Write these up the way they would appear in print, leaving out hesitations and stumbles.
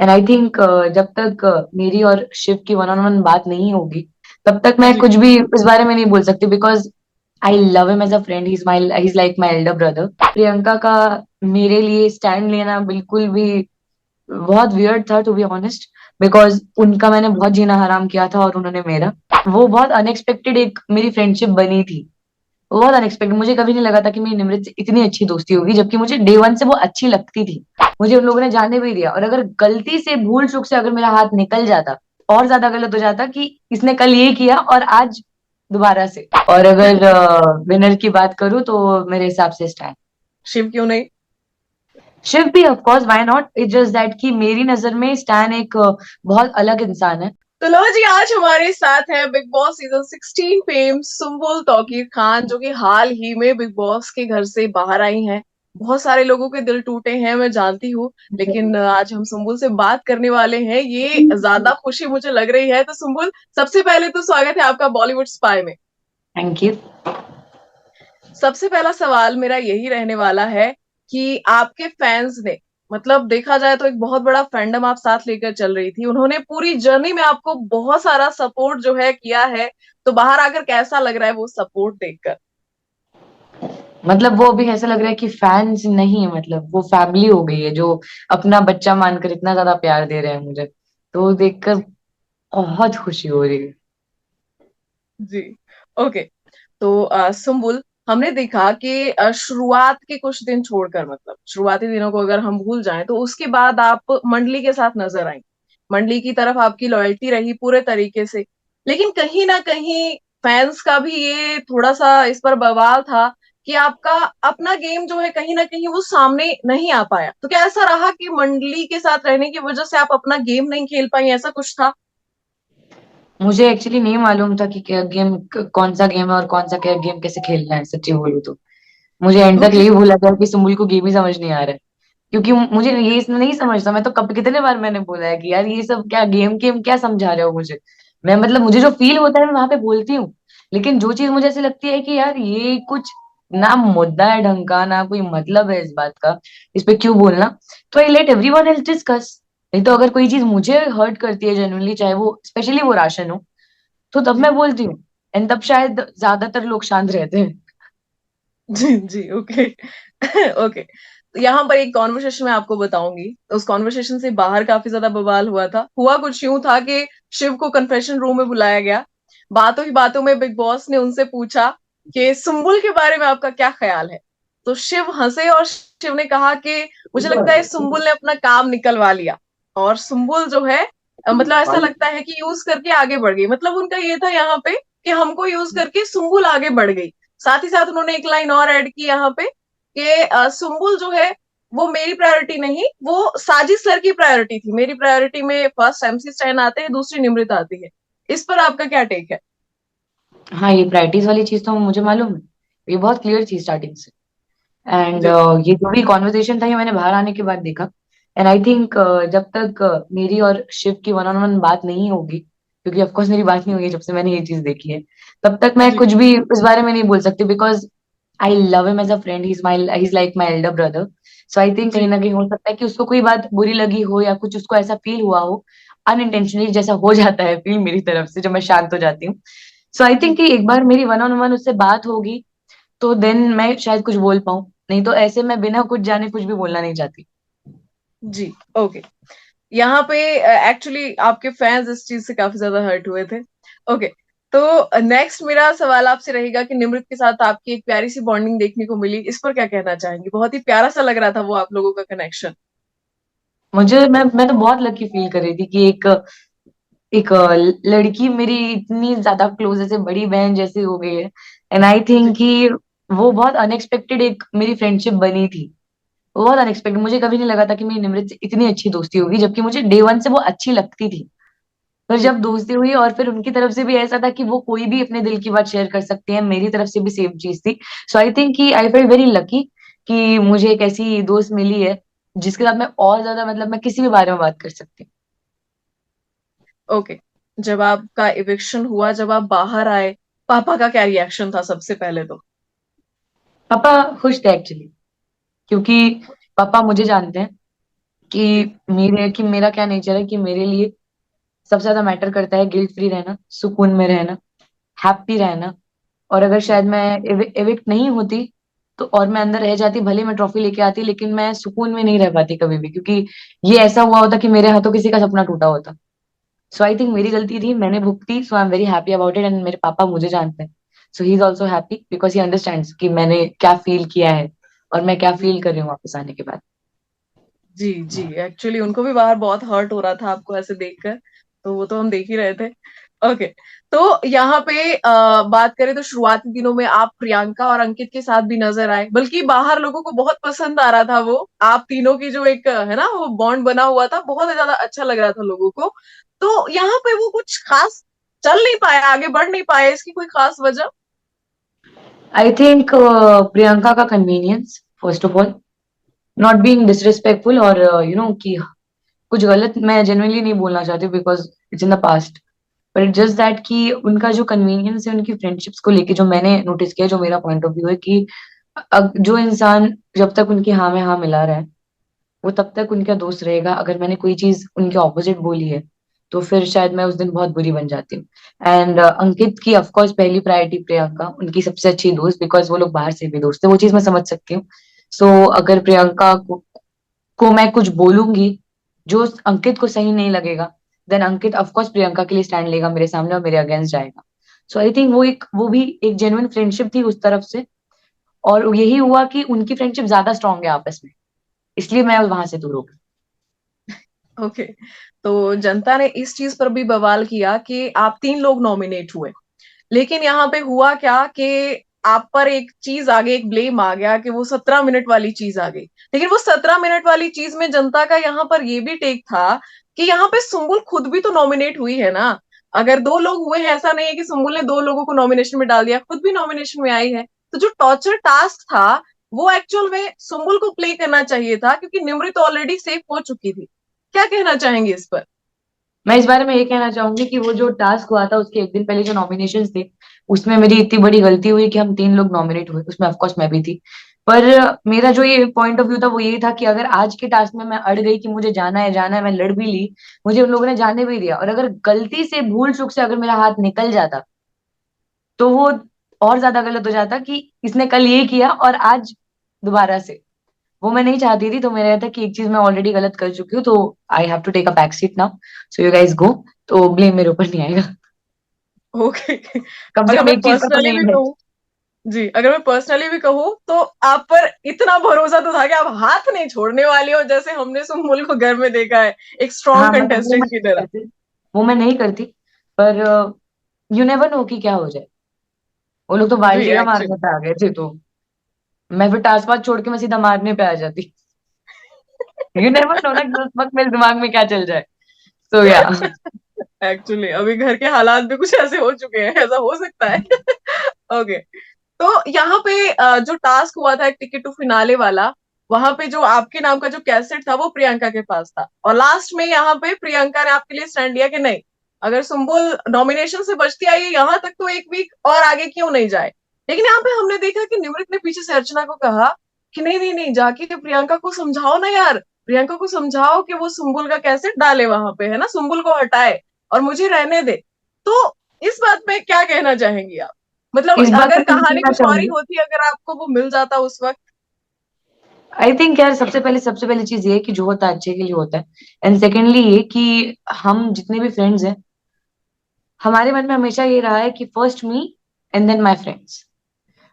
And I think जब तक मेरी और शिव की वन ऑन वन बात नहीं होगी, तब तक मैं जी। कुछ भी इस बारे में नहीं बोल सकती, because I love him as a friend. He is like my elder brother. Priyanka का मेरे लिए स्टैंड लेना बिल्कुल भी बहुत वियर्ड था, टू बी ऑनेस्ट, बिकॉज उनका मैंने बहुत जीना हराम किया था और उन्होंने मेरा। वो बहुत अनएक्सपेक्टेड एक मेरी फ्रेंडशिप बनी थी। बहुत अनएक्सपेक्टेड। मुझे कभी नहीं लगा था कि मेरी निमृत से इतनी अच्छी दोस्ती होगी, जबकि मुझे डे वन से वो अच्छी लगती थी। मुझे उन लोगों ने जाने भी दिया, और अगर गलती से भूल चूक से अगर मेरा हाथ निकल जाता, और ज्यादा गलत हो जाता कि इसने कल ये किया और आज दोबारा से। और अगर विनर की बात करूं तो मेरे हिसाब से स्टैन। शिव क्यों नहीं? शिव भी of course, why not. It's just that कि मेरी नजर में स्टैन एक बहुत अलग इंसान है। तो लो जी, आज हमारे साथ है big boss season 16 fame Sumbul Tauqeer Khan, जो कि हाल ही में बिग बॉस के घर से बाहर आई हैं। बहुत सारे लोगों के दिल टूटे हैं, मैं जानती हूँ। लेकिन आज हम सुम्बुल से बात करने वाले हैं, ये ज्यादा खुशी मुझे लग रही है। तो सुम्बुल, सबसे पहले तो स्वागत है आपका बॉलीवुड स्पाई में। Thank you. सबसे पहला सवाल मेरा यही रहने वाला है कि आपके फैंस ने, मतलब देखा जाए तो एक बहुत बड़ा फैंडम आप साथ लेकर चल रही थी, उन्होंने पूरी जर्नी में आपको बहुत सारा सपोर्ट जो है किया है। तो बाहर आकर कैसा लग रहा है वो सपोर्ट देखकर? मतलब वो अभी ऐसा लग रहा है कि फैंस नहीं, मतलब वो फैमिली हो गई है, जो अपना बच्चा मानकर इतना ज्यादा प्यार दे रहे हैं मुझे। तो वो देखकर जी। बहुत खुशी हो रही है। जी। ओके। तो सुम्बुल, हमने देखा कि शुरुआत के कुछ दिन छोड़कर, मतलब शुरुआती दिनों को अगर हम भूल जाएं, तो उसके बाद आप मंडली के साथ नजर आई। मंडली की तरफ आपकी लॉयल्टी रही पूरे तरीके से। लेकिन कहीं ना कहीं फैंस का भी ये थोड़ा सा इस पर बवाल था कि आपका अपना गेम जो है कहीं ना कहीं वो सामने नहीं आ पाया। तो क्या ऐसा रहा कि मंडली के साथ रहने की वजह से आप अपना गेम नहीं खेल पाई, ऐसा कुछ था? मुझे एक्चुअली नहीं मालूम था कि क्या गेम, कौन सा गेम है और कौन सा क्या गेम कैसे खेलना है, सच्ची बोलूं तो। मुझे एंड तक ओके। यही भूला था कि सुमुल को गेम ही समझ नहीं आ रहा है। क्योंकि मुझे ये इसमें नहीं समझता। मैं तो कब कितने बार मैंने बोला है कि यार ये सब क्या गेम गेम क्या समझा रहे हो मुझे। मैं मतलब मुझे जो फील होता है मैं वहां पे बोलती हूँ। लेकिन जो चीज मुझे ऐसी लगती है कि यार ये कुछ ना मुद्दा है ढंग का, ना कोई मतलब है इस बात का, इस पे क्यों बोलना, तो I let everyone else discuss. नहीं तो अगर कोई चीज मुझे हर्ट करती है जेन्युइनली, चाहे वो स्पेशली वो राशन हो, तो तब जी। मैं बोलती हूँ। एंड तब शायद ज्यादातर लोग शांत रहते हैं। जी। जी। ओके। ओके। तो यहाँ पर एक कॉन्वर्सेशन मैं आपको बताऊंगी। उस कॉन्वर्सेशन से बाहर काफी ज्यादा बवाल हुआ था। हुआ कुछ यूं था कि शिव को कन्फेशन रूम में बुलाया गया। बातों ही बातों में बिग बॉस ने उनसे पूछा कि सुम्बुल के बारे में आपका क्या ख्याल है। तो शिव हंसे और शिव ने कहा कि मुझे लगता है सुम्बुल ने अपना काम निकलवा लिया। और सुम्बुल जो है, मतलब ऐसा लगता है कि यूज करके आगे बढ़ गई। मतलब उनका ये था यहाँ पे कि हमको यूज करके सुम्बुल आगे बढ़ गई। साथ ही साथ उन्होंने एक लाइन और ऐड की यहाँ पे कि सुम्बुल जो है वो मेरी प्रायोरिटी नहीं, वो साजिद सर की प्रायोरिटी थी। मेरी प्रायोरिटी में फर्स्ट एमसी स्टैन आते हैं, दूसरी निमृत आती है। इस पर आपका क्या टेक है? हाँ, ये प्रैक्टिस वाली चीज तो मुझे मालूम है। ये बहुत क्लियर थी स्टार्टिंग से। एंड जी। ये जो भी कॉन्वर्सेशन था ये मैंने बाहर आने के बाद देखा। एंड आई थिंक जब तक मेरी और शिव की वन ऑन वन बात नहीं होगी, क्योंकि ऑफकोर्स मेरी बात नहीं हुई है जब से मैंने ये चीज देखी है, तब तक मैं जी। कुछ भी इस बारे में नहीं बोल सकती, because I love him as a friend. He is like my elder brother. So I think कहीं जी। ना कहीं हो सकता है कि उसको कोई बात बुरी लगी हो, या कुछ उसको ऐसा फील हुआ हो अनइंटेंशनली, जैसा हो जाता है फील मेरी तरफ से जब मैं शांत हो जाती हूँ। सो आई थिंक जी। कि एक बार मेरी वन ऑन वन उससे बात होगी, तो देन मैं शायद कुछ बोल पाऊं। नहीं तो ऐसे मैं बिना कुछ जाने कुछ भी बोलना नहीं चाहती। जी। ओके। यहाँ पे एक्चुअली आपके फैंस इस चीज से काफी ज्यादा हर्ट हुए थे। ओके। तो नेक्स्ट मेरा सवाल आपसे रहेगा कि निमृत के साथ आपकी एक प्यारी सी बॉन्डिंग देखने को मिली, इस पर क्या कहना चाहेंगे? बहुत ही प्यारा सा लग रहा था वो आप लोगों का कनेक्शन। मैं तो बहुत लकी फील कर रही थी कि एक एक लड़की मेरी इतनी ज्यादा क्लोज, जैसे बड़ी बहन जैसी हो गई है। And I ji. थिंक कि वो बहुत अनएक्सपेक्टेड एक मेरी फ्रेंडशिप बनी थी। वो बहुत अनएक्सपेक्टेड। मुझे कभी नहीं लगा था कि मेरी निमृत से इतनी अच्छी दोस्ती होगी, जबकि मुझे डे वन से वो अच्छी लगती थी। पर जी। जब दोस्ती हुई और फिर उनकी तरफ से भी ऐसा था कि वो कोई भी अपने दिल की बात शेयर कर सकते हैं, मेरी तरफ से भी सेम चीज थी। सो आई थिंक कि आई फेल्ट वेरी लकी कि मुझे एक ऐसी दोस्त मिली है जिसके साथ मैं और ज्यादा, मतलब मैं किसी भी बारे में बात कर सकती हूँ। ओके। जब आपका इविक्शन हुआ, जब आप बाहर आए, पापा का क्या रिएक्शन था सबसे पहले तो? पापा खुश थे एक्चुअली, क्योंकि पापा मुझे जानते हैं कि मेरा क्या नेचर है कि मेरे लिए सबसे ज्यादा मैटर करता है गिल्ट फ्री रहना, सुकून में रहना, हैप्पी रहना। और अगर शायद मैं एविक्ट नहीं होती तो और मैं अंदर रह जाती, भले मैं ट्रॉफी लेके आती, लेकिन मैं सुकून में नहीं रह पाती कभी भी, क्योंकि ये ऐसा हुआ होता कि मेरे हाथों किसी का सपना टूटा होता। सो आई थिंक मेरी गलती थी, मैंने भुगती, so I am very happy about it. And मेरे पापा मुझे जानते हैं, so he is also happy because he understands कि मैंने क्या फील किया है और मैं क्या फील कर रही हूँ वापस आने के बाद। जी, जी। एक्चुअली उनको भी बाहर बहुत हर्ट हो रहा था आपको ऐसे देखकर, तो वो तो हम देख ही रहे थे। ओके, तो यहाँ पे बात करें तो शुरुआती दिनों में आप प्रियंका और अंकित के साथ भी नज़र आए, बल्कि बाहर लोगों को बहुत पसंद आ रहा था वो। आप तीनों की जो एक है ना वो बॉन्ड बना हुआ था, बहुत ज़्यादा अच्छा लग रहा था लोगों को। तो यहाँ पे वो कुछ खास चल नहीं पाया, आगे बढ़ नहीं पाए, इसकी कोई खास वजह? आई थिंक प्रियंका का convenience first of all, not being disrespectful और कि कुछ गलत मैं जेन्युइनली नहीं बोलना चाहती because it's in the past, but it just that कि उनका जो कन्वीनियंस है उनकी फ्रेंडशिप्स को लेके, जो मैंने नोटिस किया, जो मेरा पॉइंट ऑफ व्यू है कि जो इंसान जब तक उनकी हाँ में हाँ मिला रहा है वो तब तक उनका दोस्त रहेगा। अगर मैंने कोई चीज उनके ऑपोजिट बोली है तो फिर शायद मैं उस दिन बहुत बुरी बन जाती हूँ। एंड अंकित की ऑफ कोर्स पहली प्रायोरिटी प्रियंका, उनकी सबसे अच्छी दोस्त, बिकॉज वो लोग बाहर से भी दोस्त है, वो चीज मैं समझ सकती हूँ। सो अगर प्रियंका को मैं कुछ बोलूंगी जो अंकित को सही नहीं लगेगा, then Ankit of course Priyanka के लिए स्टैंड लेगा मेरे सामने और मेरे अगेंस्ट जाएगा। सो आई थिंक वो भी एक जेन्युइन फ्रेंडशिप थी उस तरफ से, और यही हुआ कि उनकी फ्रेंडशिप ज्यादा स्ट्रांग है आपस में, इसलिए मैं वहां से दूर हो गई। ओके, तो जनता ने इस चीज पर भी बवाल किया कि आप तीन लोग नॉमिनेट हुए, लेकिन यहाँ पे हुआ क्या कि आप पर एक चीज आ गई, एक ब्लेम आ गया कि वो 17 मिनट वाली चीज आ गई। लेकिन वो 17 मिनट वाली चीज में जनता का यहाँ पर ये भी टेक था कि यहाँ पे सुम्बुल खुद भी तो नॉमिनेट हुई है ना। अगर दो लोग हुए हैं, ऐसा नहीं है कि सुम्बुल ने दो लोगों को नॉमिनेशन में डाल दिया, खुद भी नॉमिनेशन में आई है। तो जो टॉर्चर टास्क था वो एक्चुअल में सुम्बुल को प्ले करना चाहिए था, क्योंकि निमृत ऑलरेडी सेफ हो चुकी थी। क्या कहना चाहेंगे इस पर? मैं इस बारे में ये कहना चाहूंगी कि वो जो टास्क हुआ था उसके एक दिन पहले जो नॉमिनेशंस थे उसमें मेरी इतनी बड़ी गलती हुई कि हम तीन लोग नॉमिनेट हुए, उसमें ऑफकोर्स मैं भी थी। पर मेरा जो ये पॉइंट ऑफ व्यू था वो ये था कि अगर आज के टास्क में मैं अड़ गई कि मुझे जाना है, मैं लड़ भी ली, मुझे उन लोगों ने जाने भी दिया, और अगर गलती से भूल चूक से अगर मेरा हाथ निकल जाता तो वो और ज्यादा गलत हो जाता कि इसने कल ये किया और आज दोबारा से। वो मैं नहीं चाहती थी, तो मेरा था कि एक चीज मैं ऑलरेडी गलत कर चुकी हूँ तो I have to take a back seat now, so you guys go, तो ब्लेम मेरे ऊपर नहीं आएगा। ओके। कम से अगर कम मैं एक चीज का तो पर्सनली भी नेम है। कहूँ, जी, अगर मैं पर्सनली भी कहूँ तो आप पर इतना भरोसा तो था कि आप हाथ नहीं छोड़ने वाले हो, जैसे हमने सुम्बुल को घर में देखा है, एक हाँ, स्ट्रॉन्ग वो मैं कंटेस्टेंट की नहीं तरह। करती, वो मैं नहीं करती। पर यू नेवर नो कि क्या हो जाए। वो लोग तो जी, बाल्टी का मारने एक्चुअली। पे आ गए थे, तो मैं फिर टास्क पास छोड़ के मैं सीधा मारने पे आ जाती। यू नेवर नो ना कि उस वक्त मेरे दिमाग में क्या चल जाए। तो या एक्चुअली अभी घर के हालात भी कुछ ऐसे हो चुके हैं, ऐसा हो सकता है। ओके, तो यहाँ पे जो टास्क हुआ था एक टिकट टू फिनाले वाला, वहां पे जो आपके नाम का जो कैसेट था वो प्रियंका के पास था, और लास्ट में यहाँ पे प्रियंका ने आपके लिए स्टैंड लिया कि नहीं, अगर सुम्बुल नॉमिनेशन से बचती आई है यहाँ तक तो एक वीक और आगे क्यों नहीं जाए। लेकिन यहाँ पे हमने देखा कि निमृत ने पीछे से अर्चना को कहा कि नहीं नहीं नहीं, जाके प्रियंका को समझाओ ना यार, प्रियंका को समझाओ कि वो सुम्बुल का कैसेट डाले वहां पे, है ना, सुम्बुल को हटाए और मुझे रहने दे। तो इस बात में क्या कहना चाहेंगी आप? मतलब इस बात अगर पे मैं ये कहानी कहना कुछ और ही चाहूंगी, होती, अगर आपको वो मिल जाता उस वक्त। आई थिंक यार सबसे पहली चीज ये है कि जो होता है अच्छे के लिए होता है। एंड सेकेंडली ये कि हम जितने भी फ्रेंड्स हैं, हमारे मन में हमेशा ये रहा है कि first me and then my friends.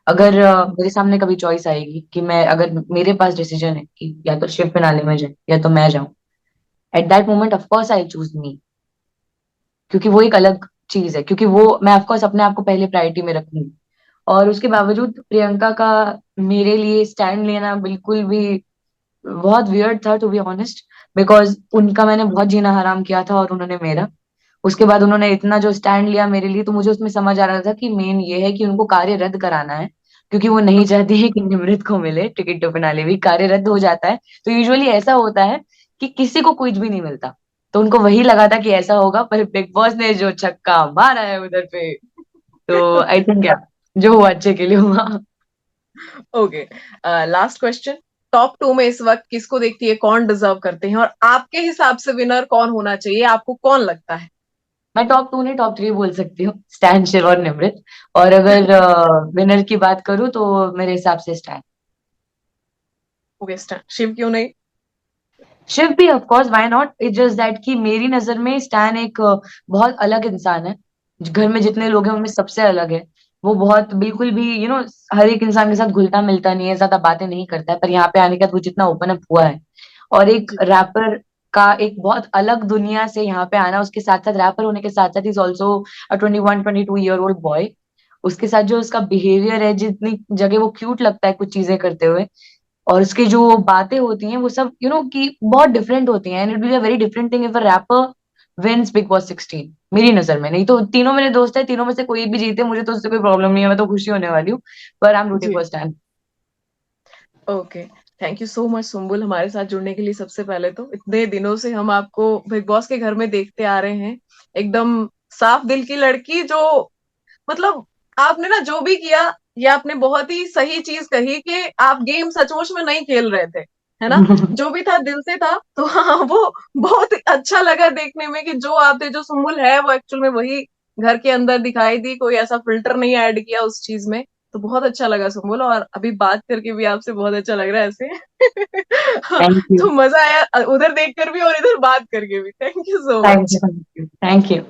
अगर ओके। मेरे सामने कभी चॉइस आएगी कि मैं, अगर मेरे पास डिसीजन है कि या तो शिव फिनाले में जाए या तो मैं जाऊं, at that moment of course I choose me, क्योंकि वो एक अलग चीज है, क्योंकि वो मैं ऑफ कोर्स अपने आप को पहले प्रायोरिटी में रखूंगी। और उसके बावजूद प्रियंका का मेरे लिए स्टैंड लेना बिल्कुल भी बहुत वियर्ड था, टू बी ऑनेस्ट, बिकॉज उनका मैंने बहुत जीना हराम किया था और उन्होंने मेरा। उसके बाद उन्होंने इतना जो स्टैंड लिया मेरे लिए, तो मुझे उसमें समझ आ रहा था कि मेन ये है कि उनको कार्य रद्द कराना है, क्योंकि वो नहीं चाहती है कि निमृत को मिले टिकट टू फिनाले भी, कार्य रद्द हो जाता है। तो यूजुअली ऐसा होता है कि किसी को कुछ भी नहीं मिलता, तो उनको वही लगा था कि ऐसा होगा, पर बिग बॉस ने जो छक्का मारा है उधर पे, तो आई थिंक क्या, जो हुआ अच्छे के लिए हुआ। Okay, last question. टॉप 2 में इस वक्त किसको देखती है, कौन डिजर्व करते हैं, और आपके हिसाब से विनर कौन होना चाहिए, आपको कौन लगता है? मैं टॉप 2 नहीं टॉप 3 बोल सकती हूँ, स्टैन, शिव और निमृत। और अगर विनर की बात करूँ तो मेरे हिसाब से स्टैन। ओके, शिव क्यों नहीं? शिव भी of course, why not, it's just that कि मेरी नजर में स्टैन एक बहुत अलग इंसान है। घर में जितने लोग हैं उनमें सबसे अलग है। वो बहुत बिल्कुल भी हर एक इंसान के साथ घुलता मिलता नहीं है, ज्यादा बातें नहीं करता है, पर यहाँ पे आने के बाद वो जितना ओपन अप हुआ है, और एक जी रैपर का एक बहुत अलग दुनिया से यहाँ पे आना, उसके साथ साथ रैपर होने के साथ साथ is also a 21-22 year old boy. उसके साथ जो उसका बिहेवियर है, जितनी जगह वो क्यूट लगता है कुछ चीजें करते हुए, और उसकी जो बातें होती हैं वो सब कि बहुत डिफरेंट होती हैं, and it be a very different thing if a rapper wins Bigg Boss 16, मेरी नजर में। नहीं तो तीनों मेरे दोस्त है, तीनों में से कोई भी जीते मुझे तो उससे कोई प्रॉब्लम नहीं है, मैं तो खुशी होने वाली हूँ, पर आई एम रूटिंग जी। For Stan. Okay, thank you so much Sumbul हमारे साथ जुड़ने के लिए। सबसे पहले तो इतने दिनों से हम आपको बिग बॉस के घर में देखते आ रहे हैं, एकदम साफ दिल की लड़की, जो मतलब आपने ना जो भी किया, ये आपने बहुत ही सही चीज कही कि आप गेम सचमुच में नहीं खेल रहे थे, है ना? जो भी था दिल से था। तो हाँ, वो बहुत अच्छा लगा देखने में कि जो आप थे, जो सुम्बुल है, वो एक्चुअल में वही घर के अंदर दिखाई दी, कोई ऐसा फिल्टर नहीं ऐड किया उस चीज में। तो बहुत अच्छा लगा सुम्बुल, और अभी बात करके भी आपसे बहुत अच्छा लग रहा है ऐसे। हाँ, थैंक यू। तो मजा आया उधर देख कर भी और इधर बात करके भी। Thank you so thank you. Much. Thank you. Thank you.